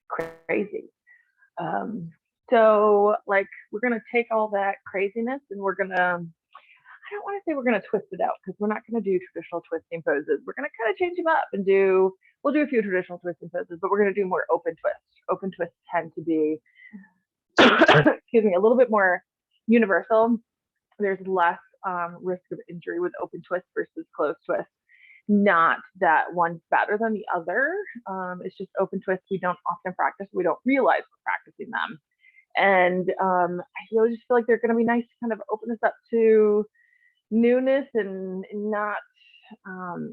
crazy. Um, so like we're gonna take all that craziness and we're gonna I don't want to say we're gonna twist it out because we're not gonna do traditional twisting poses. We're gonna kind of change them up and do we'll do a few traditional twisting poses, but we're gonna do more open twists. Open twists tend to be excuse me, a little bit more universal. There's less risk of injury with open twist versus closed twist. Not that one's better than the other. It's just open twists we don't often practice. We don't realize we're practicing them. And I really just feel like they're going to be nice to kind of open us up to newness and not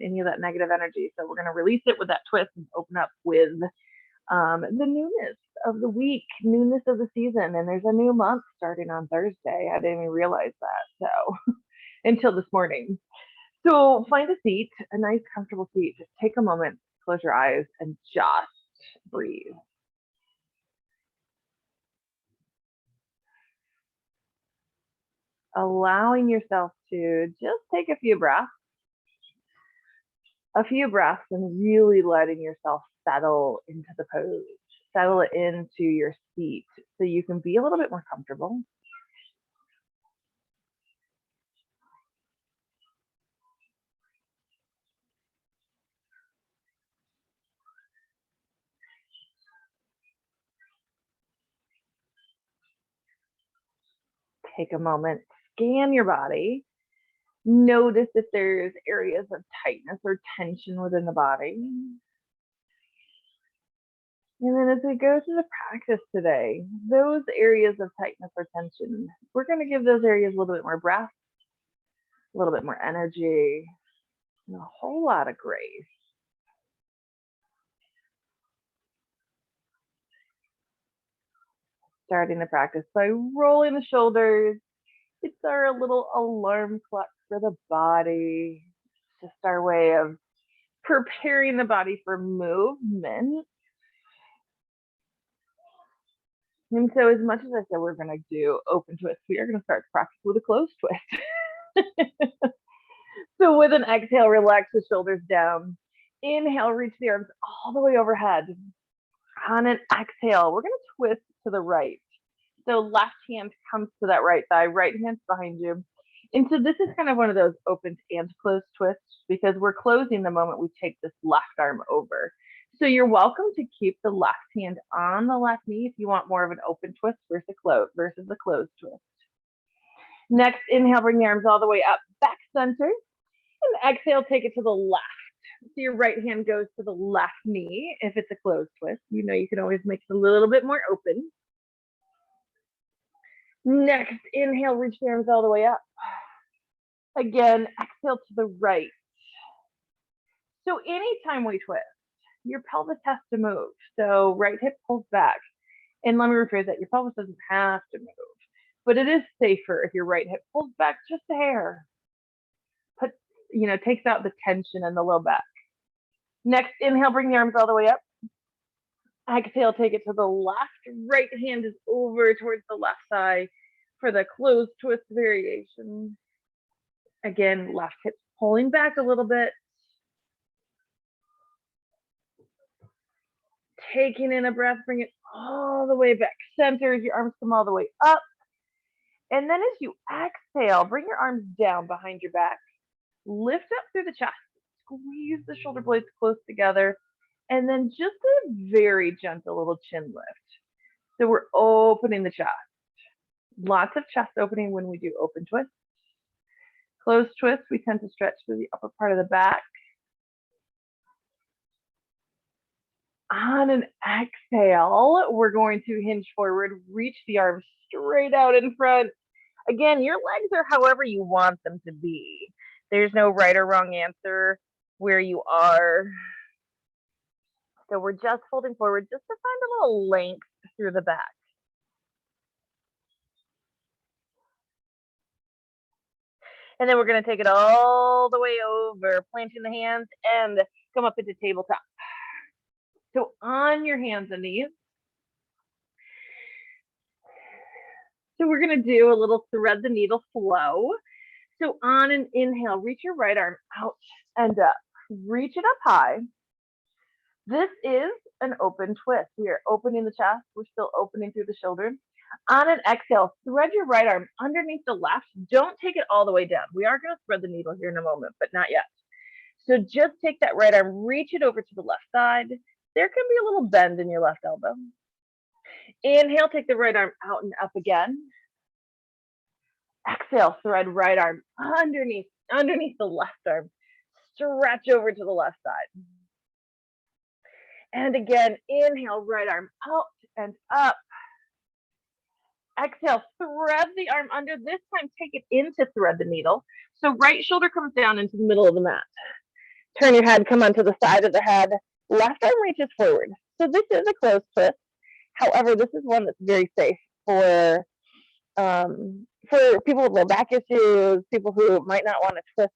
any of that negative energy. So we're going to release it with that twist and open up with the newness of the week, newness of the season. And there's a new month starting on Thursday. I didn't even realize that. So until this morning. So find a seat, a nice, comfortable seat. Just take a moment, close your eyes, and just breathe. Allowing yourself to just take a few breaths, and really letting yourself settle into the pose, settle it into your seat so you can be a little bit more comfortable. Take a moment, scan your body. Notice if there's areas of tightness or tension within the body. And then as we go through the practice today, those areas of tightness or tension, we're going to give those areas a little bit more breath, a little bit more energy, and a whole lot of grace. Starting the practice by rolling the shoulders. It's our little alarm clock for the body. It's just our way of preparing the body for movement. And so as much as I said we're going to do open twist, we are going to start practice with a closed twist. So with an exhale, relax the shoulders down. Inhale, reach the arms all the way overhead. On an exhale, we're going to twist to the right. So left hand comes to that right thigh, right hand's behind you. And so this is kind of one of those open and closed twists because we're closing the moment we take this left arm over. So you're welcome to keep the left hand on the left knee if you want more of an open twist versus a closed twist. Next, inhale, bring the arms all the way up, back center. And exhale, take it to the left. So your right hand goes to the left knee. If it's a closed twist, you know you can always make it a little bit more open. Next, inhale, reach the arms all the way up. Again, exhale to the right. So anytime we twist, your pelvis has to move. So right hip pulls back. And let me rephrase that, your pelvis doesn't have to move, but it is safer if your right hip pulls back just a hair. Takes out the tension in the low back. Next, inhale, bring the arms all the way up. Exhale, take it to the left. Right hand is over towards the left thigh for the closed twist variation. Again, left hip pulling back a little bit. Taking in a breath, bring it all the way back center as your arms come all the way up. And then as you exhale, bring your arms down behind your back. Lift up through the chest. Squeeze the shoulder blades close together. And then just a very gentle little chin lift. So we're opening the chest. Lots of chest opening when we do open twists. Closed twists, we tend to stretch through the upper part of the back. On an exhale, we're going to hinge forward, reach the arms straight out in front. Again, your legs are however you want them to be. There's no right or wrong answer where you are. So we're just folding forward just to find a little length through the back. And then we're going to take it all the way over, planting the hands and come up into tabletop. So on your hands and knees. So we're going to do a little thread the needle flow. So on an inhale, reach your right arm out and up. Reach it up high. This is an open twist. We are opening the chest. We're still opening through the shoulder. On an exhale, thread your right arm underneath the left. Don't take it all the way down. We are going to thread the needle here in a moment, but not yet. So just take that right arm, reach it over to the left side. There can be a little bend in your left elbow. Inhale, take the right arm out and up again. Exhale, thread right arm underneath the left arm. Stretch over to the left side. And again, inhale, right arm out and up. Exhale, thread the arm under. This time, take it in to thread the needle. So right shoulder comes down into the middle of the mat. Turn your head, come onto the side of the head. Left arm reaches forward. So this is a closed twist. However, this is one that's very safe for people with low back issues, people who might not want to twist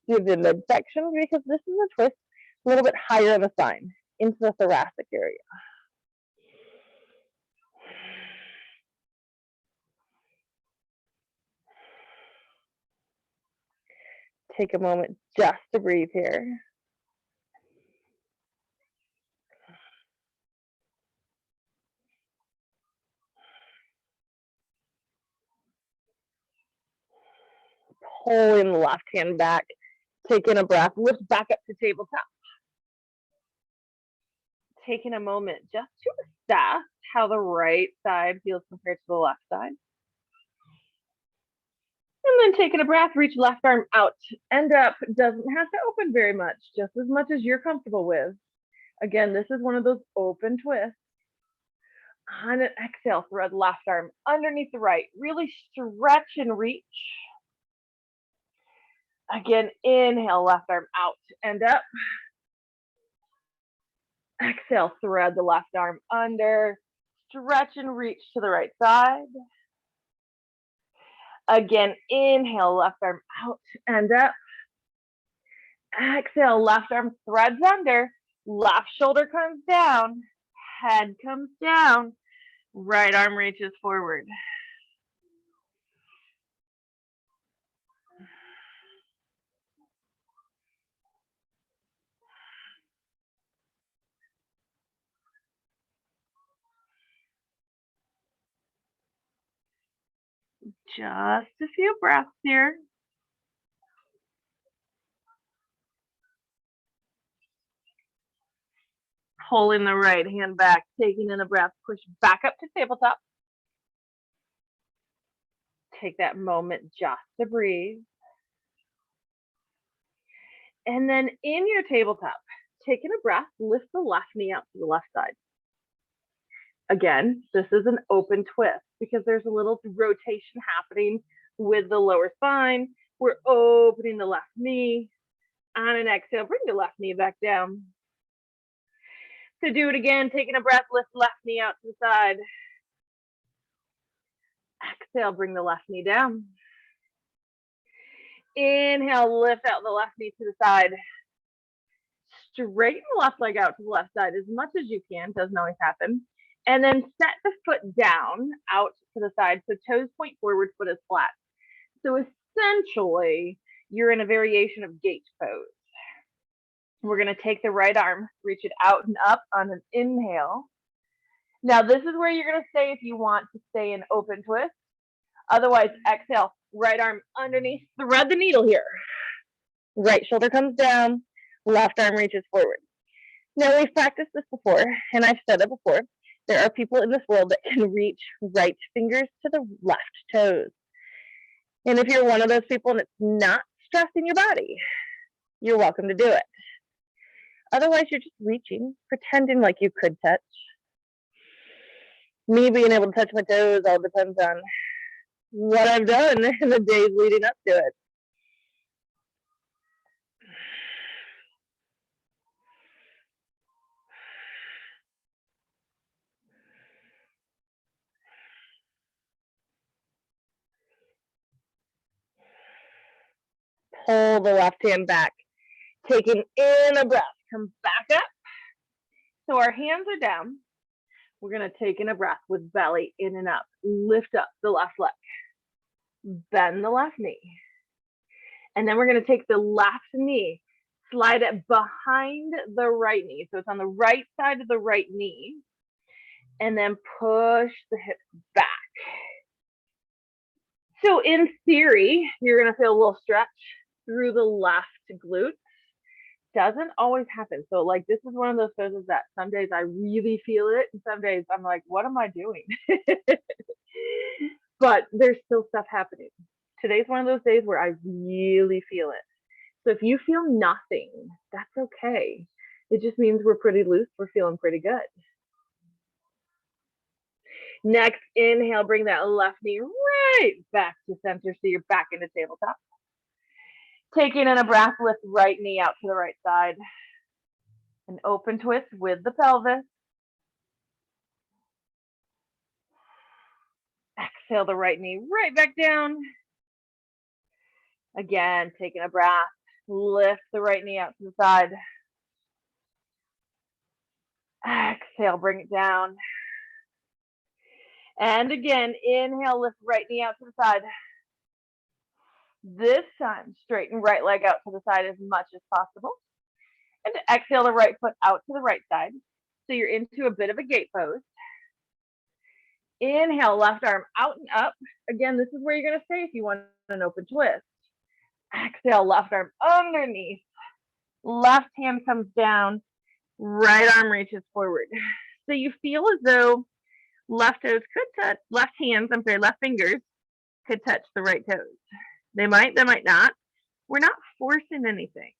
through the midsection, because this is a twist a little bit higher in the spine, into the thoracic area. Take a moment just to breathe here. Pulling the left hand back, taking a breath, lift back up to tabletop. Taking a moment just to assess how the right side feels compared to the left side. And then taking a breath, reach left arm out and up. Doesn't have to open very much, just as much as you're comfortable with. Again, this is one of those open twists. On an exhale, thread left arm underneath the right. Really stretch and reach. Again, inhale, left arm out and up. Exhale, thread the left arm under. Stretch and reach to the right side. Again, inhale, left arm out and up. Exhale, left arm threads under. Left shoulder comes down. Head comes down. Right arm reaches forward. Just a few breaths here. Pulling the right hand back, taking in a breath, push back up to tabletop. Take that moment just to breathe. And then in your tabletop, taking a breath, lift the left knee out to the left side. Again, this is an open twist because there's a little rotation happening with the lower spine. We're opening the left knee. On an exhale, bring the left knee back down. So do it again, taking a breath, lift left knee out to the side. Exhale, bring the left knee down. Inhale, lift out the left knee to the side. Straighten the left leg out to the left side as much as you can, doesn't always happen. And then set the foot down, out to the side, so toes point forward, foot is flat. So essentially, you're in a variation of gate pose. We're gonna take the right arm, reach it out and up on an inhale. Now this is where you're gonna stay if you want to stay in open twist. Otherwise, exhale, right arm underneath, thread the needle here. Right shoulder comes down, left arm reaches forward. Now we've practiced this before, and I've said it before. There are people in this world that can reach right fingers to the left toes. And if you're one of those people and it's not stressing your body, you're welcome to do it. Otherwise, you're just reaching, pretending like you could touch. Me being able to touch my toes all depends on what I've done in the days leading up to it. Pull the left hand back, taking in a breath, come back up. So our hands are down. We're gonna take in a breath with belly in and up. Lift up the left leg, bend the left knee. And then we're gonna take the left knee, Slide it behind the right knee. So it's on the right side of the right knee. And then push the hips back. So in theory, you're going to feel a little stretch through the left glute. Doesn't always happen. So like this is one of those poses that some days I really feel it, and some days I'm like, what am I doing? But there's still stuff happening. Today's one of those days where I really feel it. So if you feel nothing, that's okay. It just means we're pretty loose. We're feeling pretty good. Next, inhale, bring that left knee right back to center so you're back into tabletop. Taking in a breath, lift right knee out to the right side. An open twist with the pelvis. Exhale the right knee right back down. Again, taking a breath. Lift the right knee out to the side. Exhale, bring it down. And again, inhale, lift right knee out to the side. This time, straighten right leg out to the side as much as possible. And exhale the right foot out to the right side. So you're into a bit of a gate pose. Inhale, left arm out and up. Again, this is where you're going to stay if you want an open twist. Exhale, left arm underneath. Left hand comes down. Right arm reaches forward. So you feel as though left toes could touch, left fingers could touch the right toes. They might not. We're not forcing anything.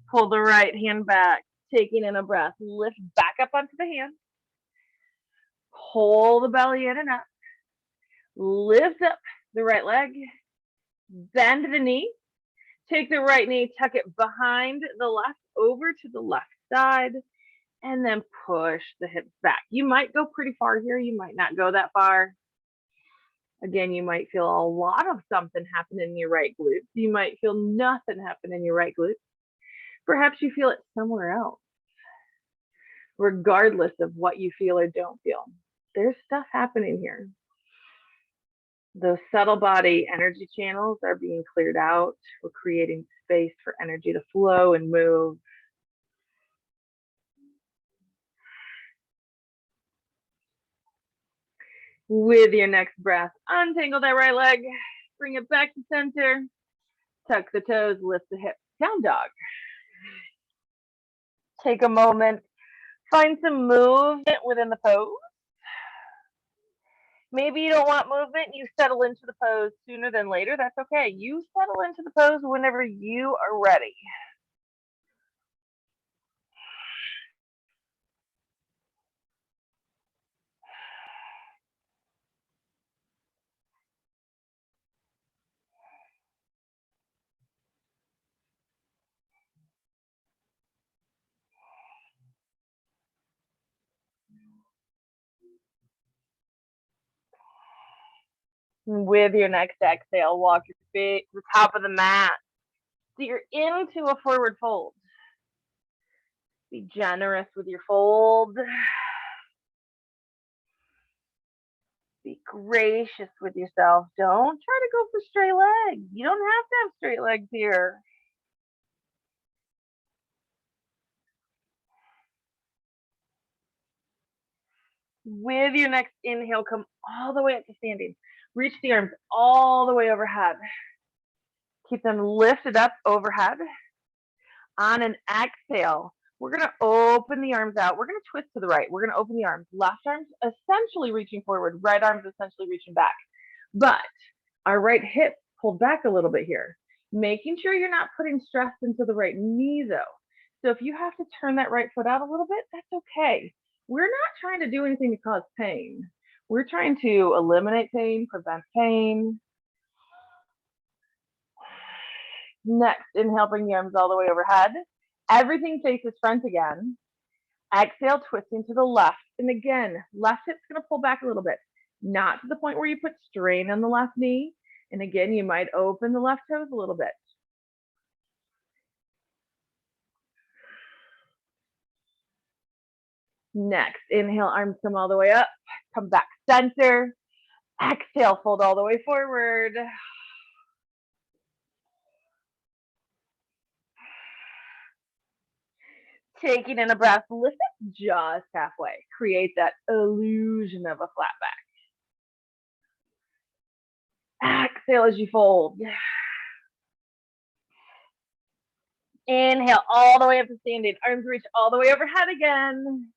Pull the right hand back, taking in a breath. Lift back up onto the hand. Pull the belly in and up. Lift up the right leg. Bend the knee. Take the right knee, tuck it behind the left over to the left side, and then push the hips back. You might go pretty far here. You might not go that far. Again, you might feel a lot of something happen in your right glute. You might feel nothing happen in your right glute. Perhaps you feel it somewhere else. Regardless of what you feel or don't feel, there's stuff happening here. Those subtle body energy channels are being cleared out. We're creating space for energy to flow and move. With your next breath, untangle that right leg, bring it back to center, tuck the toes, lift the hips, down dog. Take a moment, find some movement within the pose. Maybe you don't want movement, you settle into the pose sooner than later, that's okay. You settle into the pose whenever you are ready. With your next exhale, walk your feet to the top of the mat. So you're into a forward fold. Be generous with your fold. Be gracious with yourself. Don't try to go for straight legs. You don't have to have straight legs here. With your next inhale, come all the way up to standing. Reach the arms all the way overhead. Keep them lifted up overhead. On an exhale, we're going to open the arms out. We're going to twist to the right. We're going to open the arms. Left arm's essentially reaching forward. Right arm's essentially reaching back. But our right hip pulled back a little bit here. Making sure you're not putting stress into the right knee, though. So if you have to turn that right foot out a little bit, that's okay. We're not trying to do anything to cause pain. We're trying to eliminate pain, prevent pain. Next, inhale, bring the arms all the way overhead. Everything faces front again. Exhale, twisting to the left. And again, left hip's going to pull back a little bit, not to the point where you put strain on the left knee. And again, you might open the left toes a little bit. Next, inhale, arms come all the way up. Come back center. Exhale, fold all the way forward. Taking in a breath, lift up just halfway. Create that illusion of a flat back. Exhale as you fold. Inhale all the way up to standing. Arms reach all the way overhead again.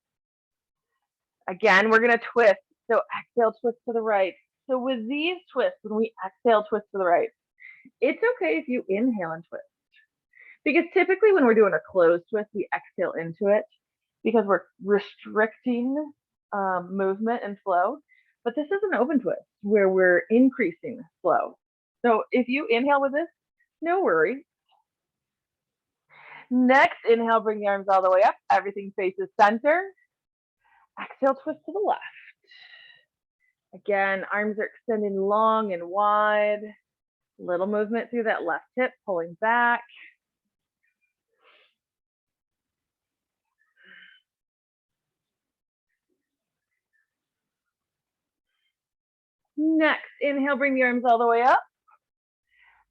Again, we're going to twist. So exhale, twist to the right. So with these twists, when we exhale, twist to the right, it's okay if you inhale and twist. Because typically when we're doing a closed twist, we exhale into it because we're restricting movement and flow. But this is an open twist where we're increasing flow. So if you inhale with this, no worries. Next, inhale, bring the arms all the way up. Everything faces center. Exhale, twist to the left. Again, arms are extending long and wide. Little movement through that left hip, pulling back. Next, inhale, bring the arms all the way up.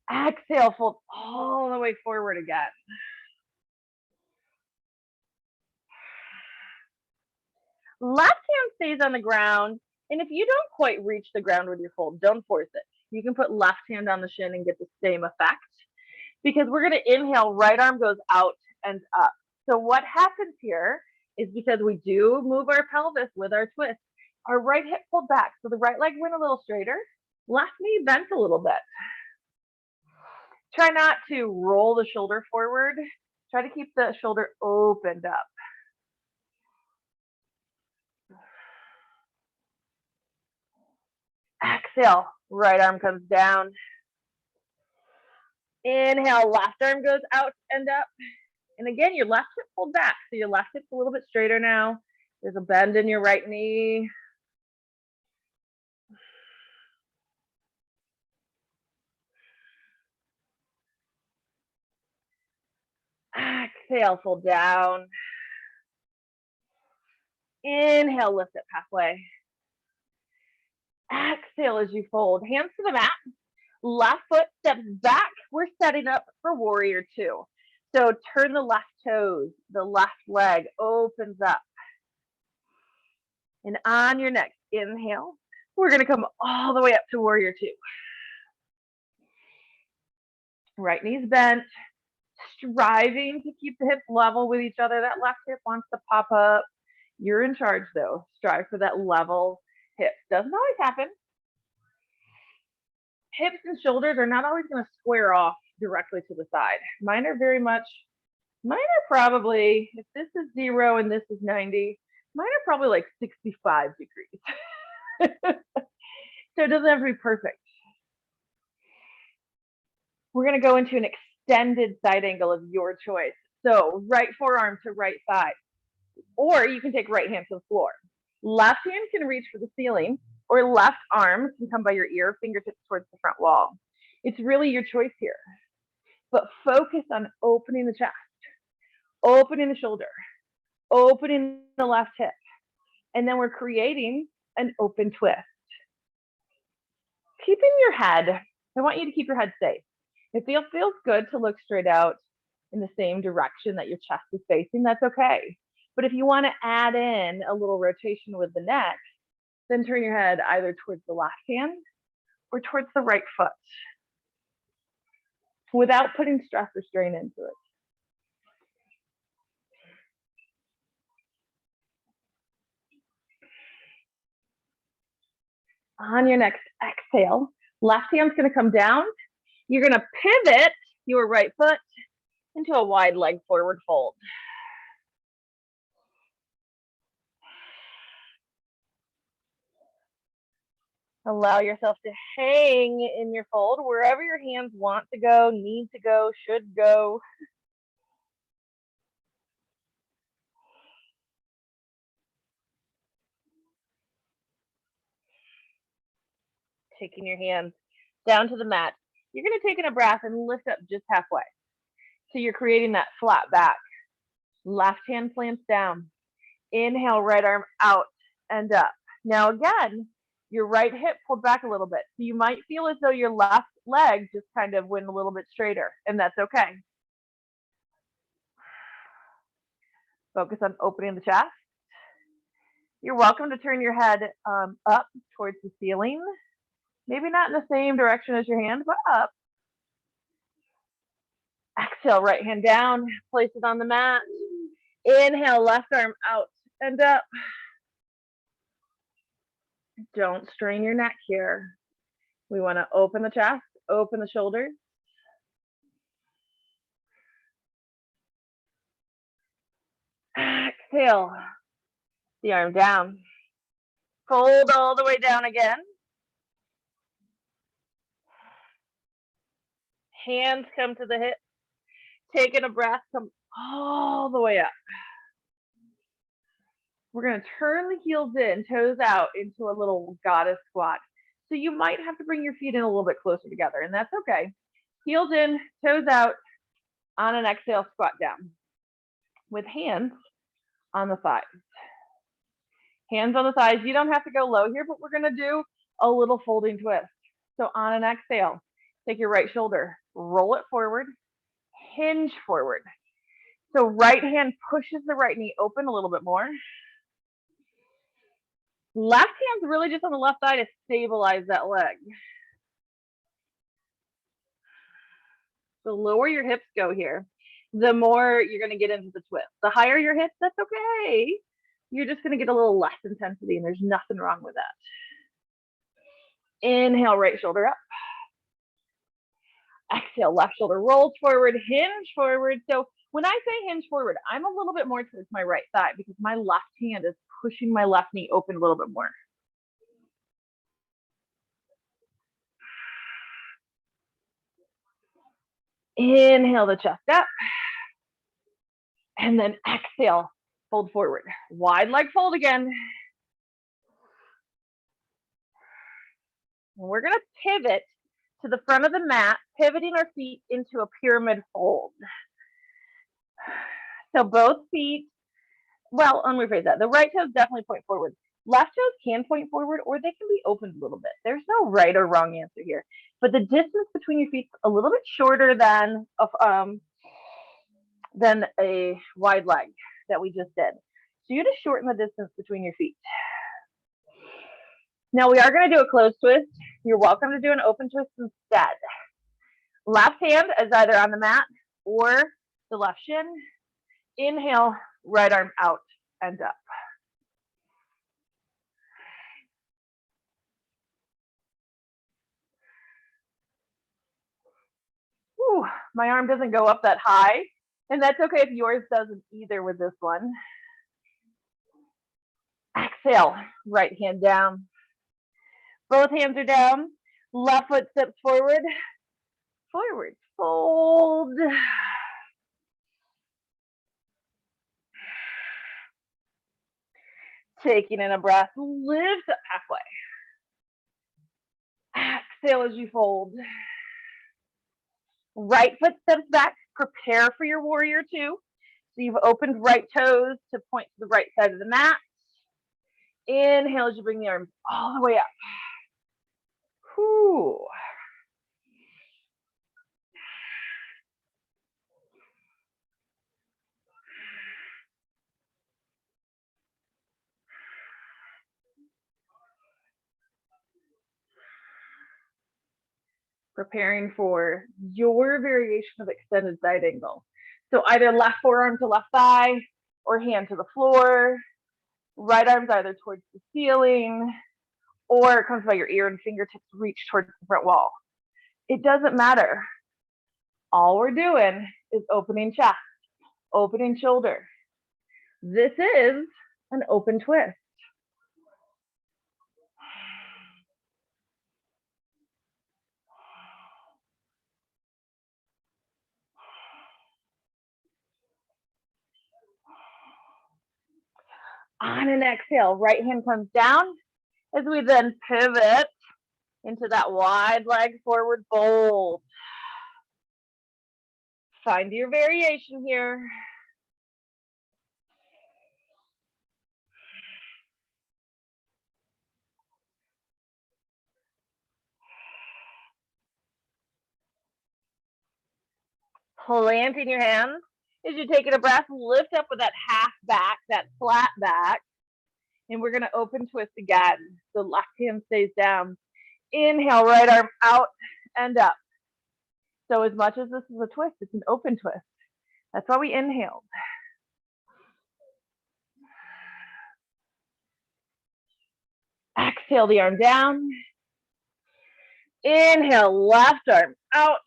Exhale, fold all the way forward again. Left hand stays on the ground. And if you don't quite reach the ground with your fold, don't force it. You can put left hand on the shin and get the same effect. Because we're going to inhale, right arm goes out and up. So what happens here is because we do move our pelvis with our twist, our right hip pulled back. So the right leg went a little straighter, left knee bent a little bit. Try not to roll the shoulder forward. Try to keep the shoulder opened up. Exhale, right arm comes down. Inhale, left arm goes out and up. And again, your left hip pulled back. So your left hip's a little bit straighter now. There's a bend in your right knee. Exhale, fold down. Inhale, lift it halfway. Exhale as you fold. Hands to the mat. Left foot steps back. We're setting up for warrior two. So turn the left toes. The left leg opens up. And on your next inhale, we're going to come all the way up to warrior two. Right knee's bent. Striving to keep the hips level with each other. That left hip wants to pop up. You're in charge though. Strive for that level hip. Doesn't always happen. Hips and shoulders are not always going to square off directly to the side. Mine are probably, if this is 0 and this is 90, mine are probably like 65 degrees. So it doesn't have to be perfect. We're going to go into an extended side angle of your choice. So right forearm to right thigh, or you can take right hand to the floor. Left hand can reach for the ceiling, or left arm can come by your ear, fingertips towards the front wall. It's really your choice here. But focus on opening the chest, opening the shoulder, opening the left hip. And then we're creating an open twist. Keeping your head, I want you to keep your head safe. If it feels good to look straight out in the same direction that your chest is facing, that's okay. But if you want to add in a little rotation with the neck, then turn your head either towards the left hand or towards the right foot without putting stress or strain into it. On your next exhale, left hand's going to come down. You're going to pivot your right foot into a wide leg forward fold. Allow yourself to hang in your fold wherever your hands want to go, need to go, should go. Taking your hands down to the mat. You're going to take in a breath and lift up just halfway. So you're creating that flat back. Left hand plants down. Inhale, right arm out and up. Now again, your right hip pulled back a little bit. So you might feel as though your left leg just kind of went a little bit straighter, and that's okay. Focus on opening the chest. You're welcome to turn your head up towards the ceiling. Maybe not in the same direction as your hand, but up. Exhale, right hand down, place it on the mat. Inhale, left arm out and up. Don't strain your neck here. We want to open the chest, open the shoulders. Exhale, the arm down. Fold all the way down again. Hands come to the hips. Taking a breath, come all the way up. We're going to turn the heels in, toes out into a little goddess squat. So you might have to bring your feet in a little bit closer together, and that's okay. Heels in, toes out, on an exhale, squat down. With hands on the thighs. Hands on the thighs. You don't have to go low here, but we're going to do a little folding twist. So on an exhale, take your right shoulder, roll it forward, hinge forward. So right hand pushes the right knee open a little bit more. Left hand's really just on the left thigh to stabilize that leg. The lower your hips go here, the more you're going to get into the twist. The higher your hips, that's okay. You're just going to get a little less intensity, and there's nothing wrong with that. Inhale, right shoulder up. Exhale, left shoulder rolls forward, hinge forward. So when I say hinge forward, I'm a little bit more towards my right thigh because my left hand is pushing my left knee open a little bit more. Inhale the chest up. And then exhale, fold forward. Wide leg fold again. We're going to pivot to the front of the mat, pivoting our feet into a pyramid fold. So both feet, well, let me rephrase that. The right toes definitely point forward. Left toes can point forward, or they can be opened a little bit. There's no right or wrong answer here. But the distance between your feet is a little bit shorter than a wide leg that we just did. So you just shorten the distance between your feet. Now we are going to do a closed twist. You're welcome to do an open twist instead. Left hand is either on the mat or the left shin. Inhale, right arm out and up. Ooh, my arm doesn't go up that high, and that's okay if yours doesn't either with this one. Exhale, right hand down. Both hands are down. Left foot steps forward. Forward, fold. Taking in a breath, lift up halfway. Exhale as you fold. Right foot steps back. Prepare for your warrior two. So you've opened right toes to point to the right side of the mat. Inhale as you bring the arms all the way up. Whew. Preparing for your variation of extended side angle. So either left forearm to left thigh or hand to the floor. Right arm's either towards the ceiling or it comes by your ear and fingertips reach towards the front wall. It doesn't matter. All we're doing is opening chest, opening shoulder. This is an open twist. On an exhale, right hand comes down as we then pivot into that wide leg forward fold. Find your variation here. Planting your hands as you're taking a breath, lift up with that half back, that flat back, and we're gonna open twist again. The left hand stays down. Inhale, right arm out and up. So as much as this is a twist, it's an open twist. That's why we inhaled. Exhale the arm down. Inhale, left arm out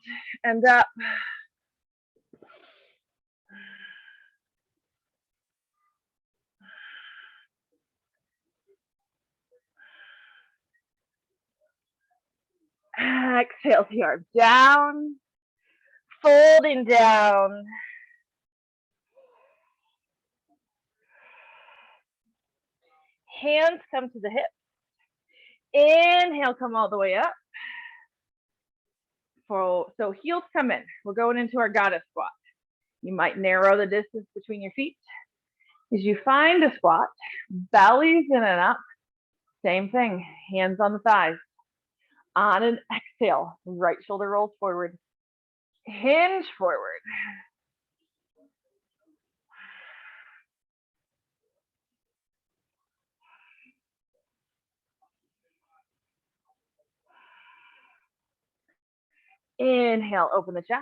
and up. Exhale the arm down. Folding down. Hands come to the hips. Inhale, come all the way up. So heels come in. We're going into our goddess squat. You might narrow the distance between your feet. As you find a squat, belly's in and up. Same thing, hands on the thighs. On an exhale, right shoulder rolls forward. Hinge forward. Inhale, open the chest.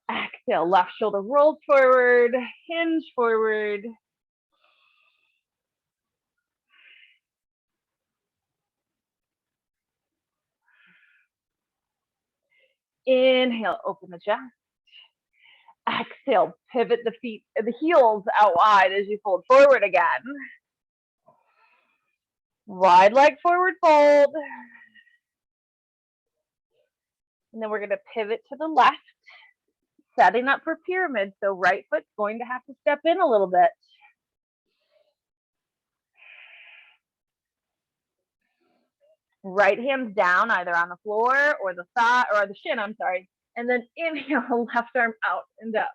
Exhale, left shoulder rolls forward, hinge forward. Inhale, open the chest. Exhale, pivot the feet, the heels out wide as you fold forward again. Wide leg forward fold. And then we're gonna pivot to the left, setting up for pyramid. So right foot's going to have to step in a little bit. Right hand's down, either on the floor or the thigh or the shin, I'm sorry. And then inhale, left arm out and up.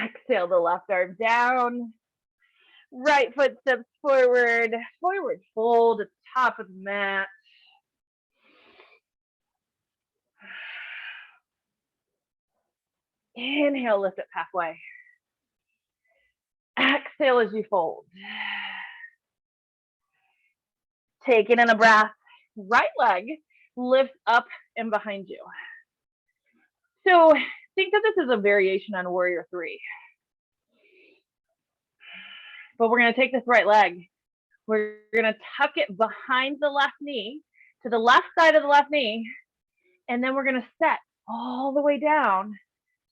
Exhale the left arm down. Right foot steps forward, forward fold at the top of the mat. Inhale, lift it halfway. Exhale as you fold. Taking in a breath. Right leg lifts up and behind you. So think that this is a variation on Warrior 3. But we're going to take this right leg. We're going to tuck it behind the left knee to the left side of the left knee. And then we're going to set all the way down.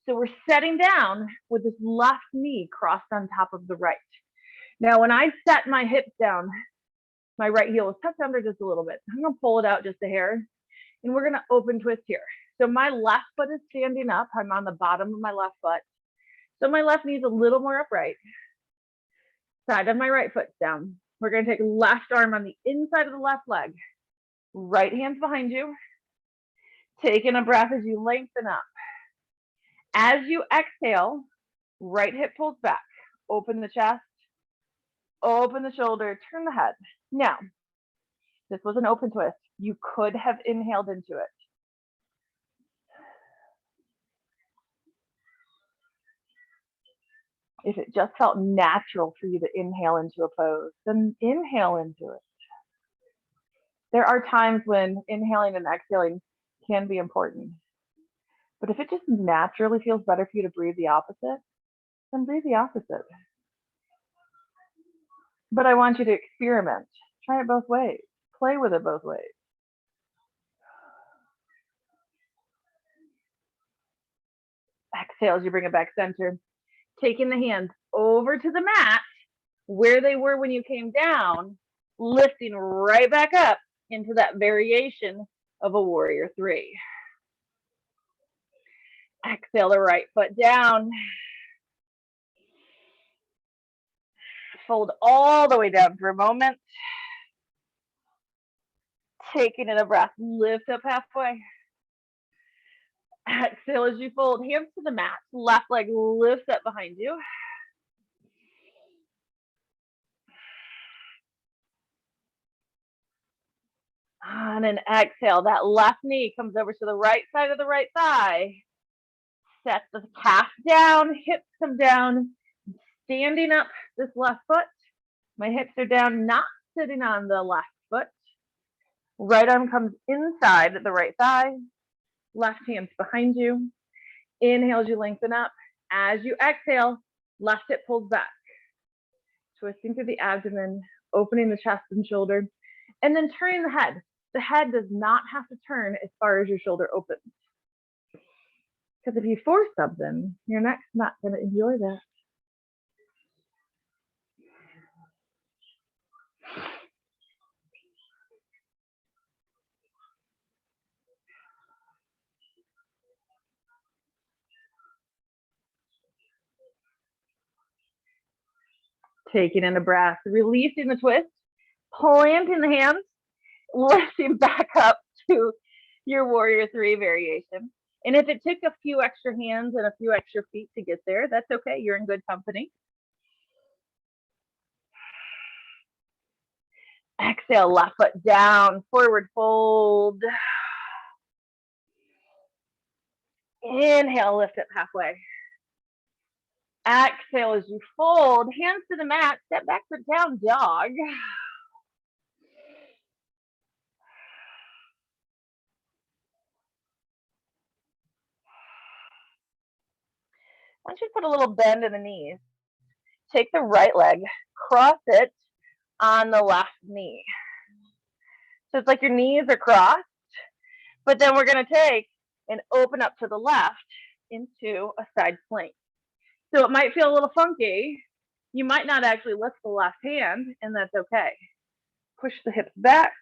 So we're setting down with this left knee crossed on top of the right. Now, when I set my hips down, my right heel is tucked under just a little bit. I'm going to pull it out just a hair. And we're going to open twist here. So my left foot is standing up. I'm on the bottom of my left foot. So my left knee is a little more upright. Side of my right foot's down. We're going to take left arm on the inside of the left leg. Right hand's behind you. Taking a breath as you lengthen up. As you exhale, right hip pulls back. Open the chest. Open the shoulder. Turn the head. Now, this was an open twist. You could have inhaled into it. If it just felt natural for you to inhale into a pose, then inhale into it. There are times when inhaling and exhaling can be important. But if it just naturally feels better for you to breathe the opposite, then breathe the opposite. But I want you to experiment. Try it both ways. Play with it both ways. Exhale as you bring it back center. Taking the hands over to the mat, where they were when you came down, lifting right back up into that variation of a warrior three. Exhale the right foot down. Fold all the way down for a moment. Taking in a breath, lift up halfway. Exhale as you fold, hands to the mat. Left leg lifts up behind you. And then exhale, that left knee comes over to the right side of the right thigh. Set the calf down, hips come down. Standing up this left foot. My hips are down, not sitting on the left foot. Right arm comes inside the right thigh. Left hand's behind you. Inhale as you lengthen up. As you exhale, left hip pulls back. Twisting through the abdomen, opening the chest and shoulder, and then turning the head. The head does not have to turn as far as your shoulder opens. Because if you force something, your neck's not going to enjoy that. Taking in a breath, releasing the twist, planting the hands, lifting back up to your warrior three variation. And if it took a few extra hands and a few extra feet to get there, that's okay. You're in good company. Exhale, left foot down, forward fold. Inhale, lift up halfway. Exhale as you fold, hands to the mat, step back for down dog. Once you put a little bend in the knees, take the right leg, cross it on the left knee. So it's like your knees are crossed, but then we're going to take and open up to the left into a side plank. So it might feel a little funky. You might not actually lift the left hand, and that's okay. Push the hips back.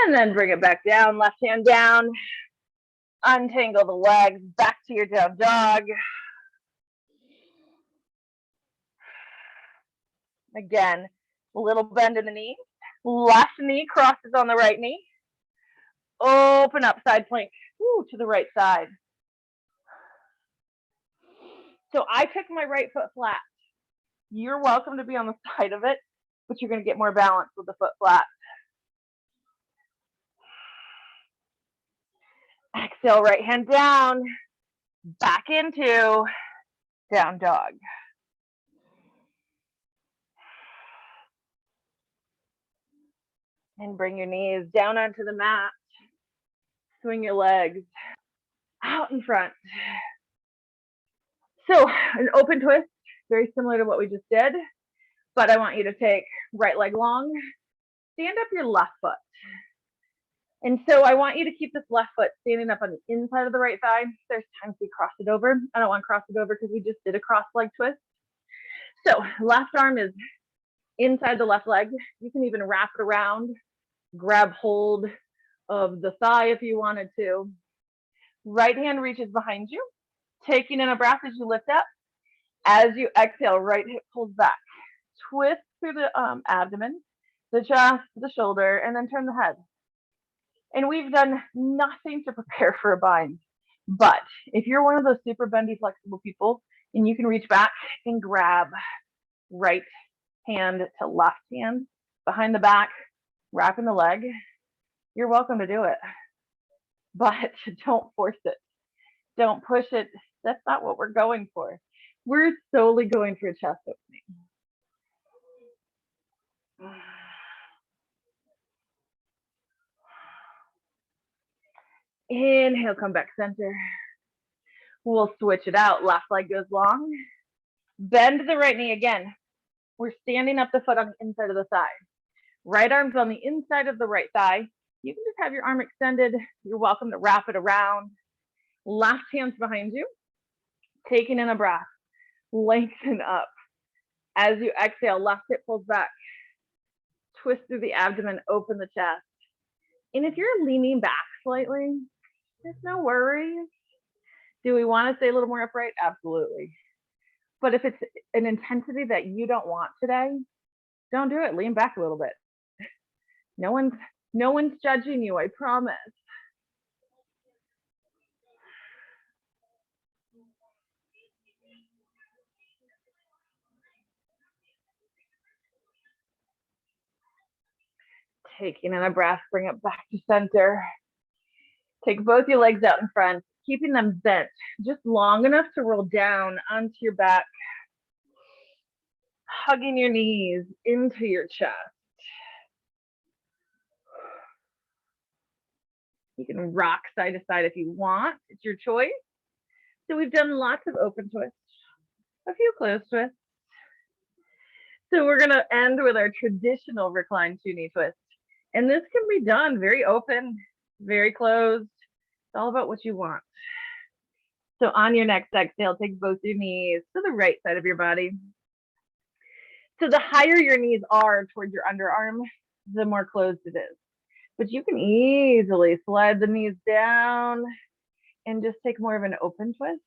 And then bring it back down, left hand down. Untangle the legs, back to your down dog. Again, a little bend in the knee. Left knee crosses on the right knee. Open up, side plank, to the right side. So I took my right foot flat. You're welcome to be on the side of it, but you're going to get more balance with the foot flat. Exhale, right hand down, back into down dog. And bring your knees down onto the mat. Swing your legs out in front. So an open twist, very similar to what we just did, but I want you to take right leg long, stand up your left foot. And so I want you to keep this left foot standing up on the inside of the right thigh. There's times we cross it over. I don't want to cross it over because we just did a cross leg twist. So left arm is inside the left leg. You can even wrap it around, grab hold of the thigh if you wanted to. Right hand reaches behind you, taking in a breath as you lift up. As you exhale, right hip pulls back. Twist through the abdomen, the chest, the shoulder, and then turn the head. And we've done nothing to prepare for a bind. But if you're one of those super bendy, flexible people, and you can reach back and grab right hand to left hand behind the back, wrapping the leg, you're welcome to do it. But don't force it. Don't push it. That's not what we're going for. We're solely going for a chest opening. Inhale, come back center. We'll switch it out. Left leg goes long. Bend the right knee again. We're standing up the foot on the inside of the thigh. Right arm's on the inside of the right thigh. You can just have your arm extended. You're welcome to wrap it around. Left hand's behind you. Taking in a breath, lengthen up. As you exhale, left hip pulls back. Twist through the abdomen, open the chest. And if you're leaning back slightly, there's no worries. Do we want to stay a little more upright? Absolutely. But if it's an intensity that you don't want today, don't do it. Lean back a little bit. No one's judging you, I promise. Taking in a breath, bring it back to center. Take both your legs out in front, keeping them bent, just long enough to roll down onto your back, hugging your knees into your chest. You can rock side to side if you want. It's your choice. So we've done lots of open twists, a few closed twists. So we're going to end with our traditional reclined 2-knee twist. And this can be done very open, very closed. It's all about what you want. So on your next exhale, take both your knees to the right side of your body. So the higher your knees are towards your underarm, the more closed it is. But you can easily slide the knees down and just take more of an open twist.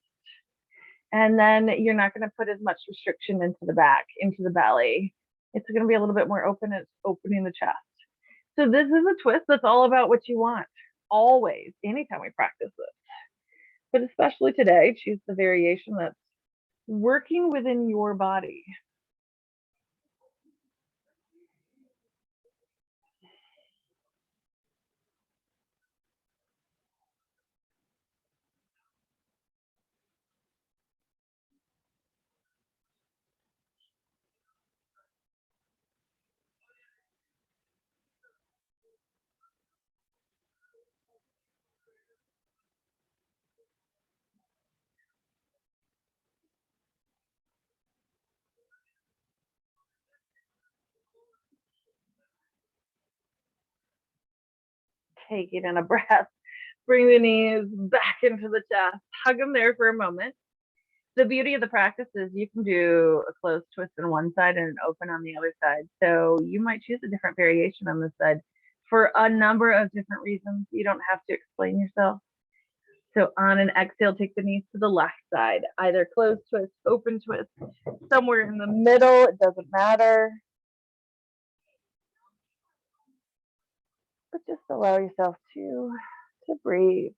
And then you're not going to put as much restriction into the back, into the belly. It's going to be a little bit more open. It's opening the chest. So this is a twist that's all about what you want. Always, anytime we practice this. But especially today, choose the variation that's working within your body. Taking in a breath. Bring the knees back into the chest. Hug them there for a moment. The beauty of the practice is you can do a closed twist on one side and an open on the other side. So you might choose a different variation on this side for a number of different reasons. You don't have to explain yourself. So on an exhale, take the knees to the left side, either closed twist, open twist, somewhere in the middle, it doesn't matter. But just allow yourself to breathe.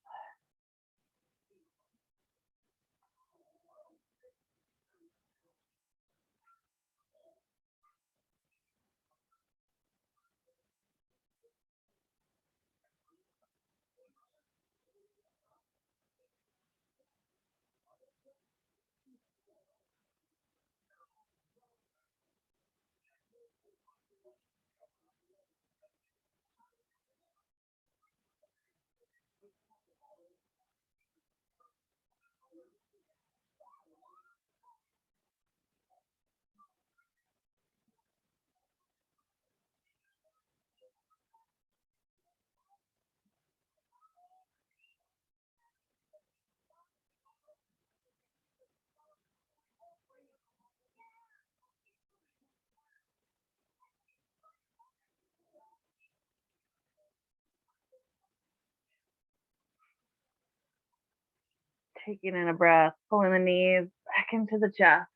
Taking in a breath, pulling the knees back into the chest.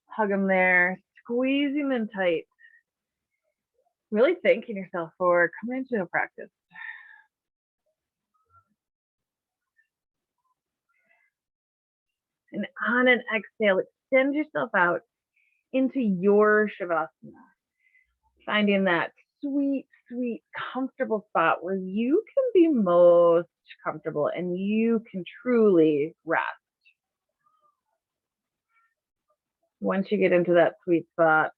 Hug them there, squeezing them tight. Really thanking yourself for coming into a practice. And on an exhale, extend yourself out into your Shavasana. Finding that sweet, sweet, comfortable spot where you can be most comfortable and you can truly rest. Once you get into that sweet spot,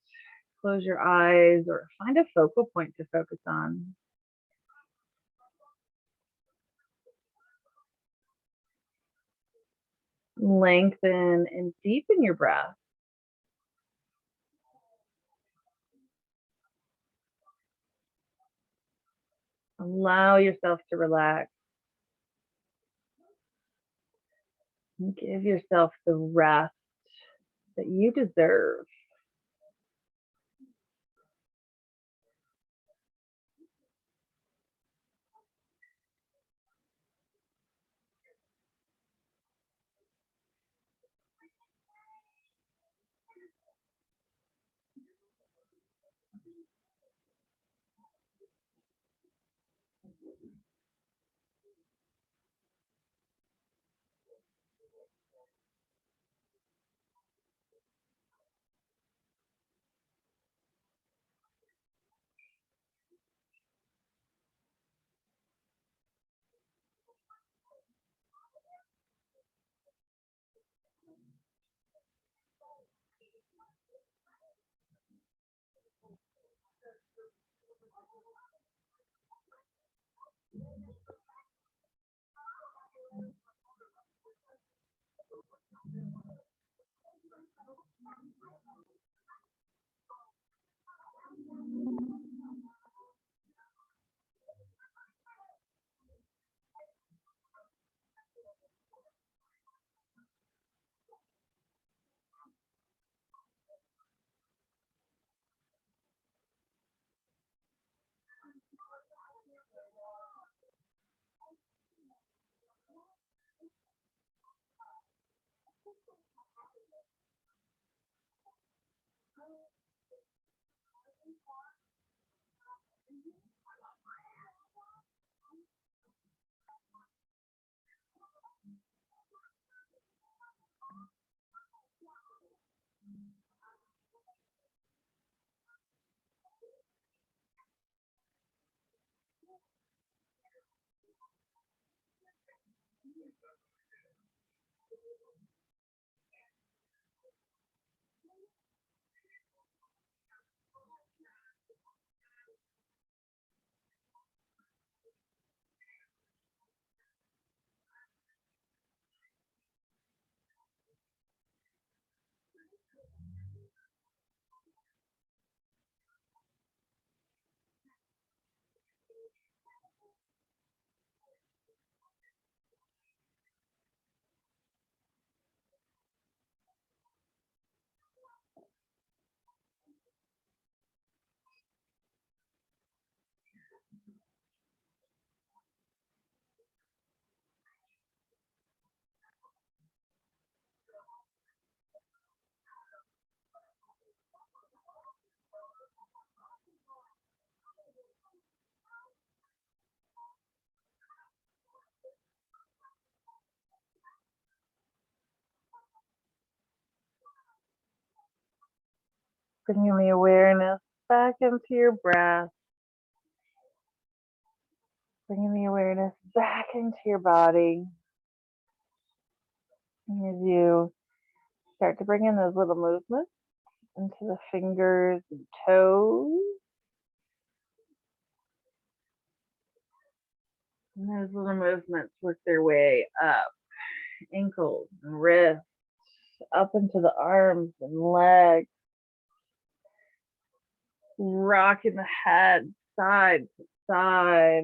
close your eyes or find a focal point to focus on. Lengthen and deepen your breath. Allow yourself to relax. And give yourself the rest that you deserve. Bringing the awareness back into your breath. Bringing the awareness back into your body. And as you start to bring in those little movements into the fingers and toes. And those little movements work their way up, ankles and wrists, up into the arms and legs. Rocking the head side to side.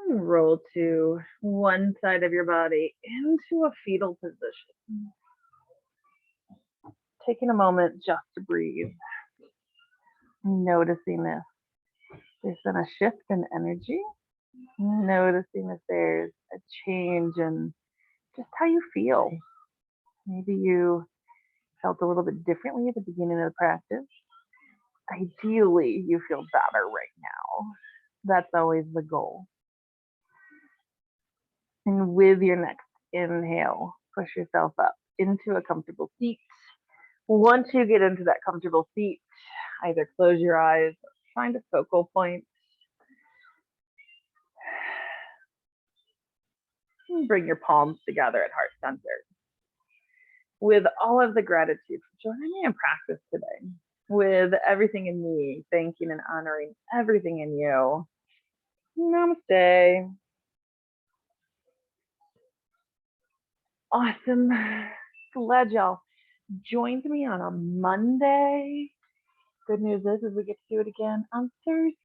And roll to one side of your body into a fetal position. Taking a moment just to breathe. Noticing this. There's been a shift in energy. Noticing if there's a change in just how you feel. Maybe you felt a little bit differently at the beginning of the practice. Ideally, you feel better right now. That's always the goal. And with your next inhale, push yourself up into a comfortable seat. Once you get into that comfortable seat, either close your eyes or find a focal point. And bring your palms together at heart center. With all of the gratitude for joining me in practice today, with everything in me, thanking and honoring everything in you. Namaste. Awesome. Glad y'all joined me on a Monday. Good news is we get to do it again on Thursday.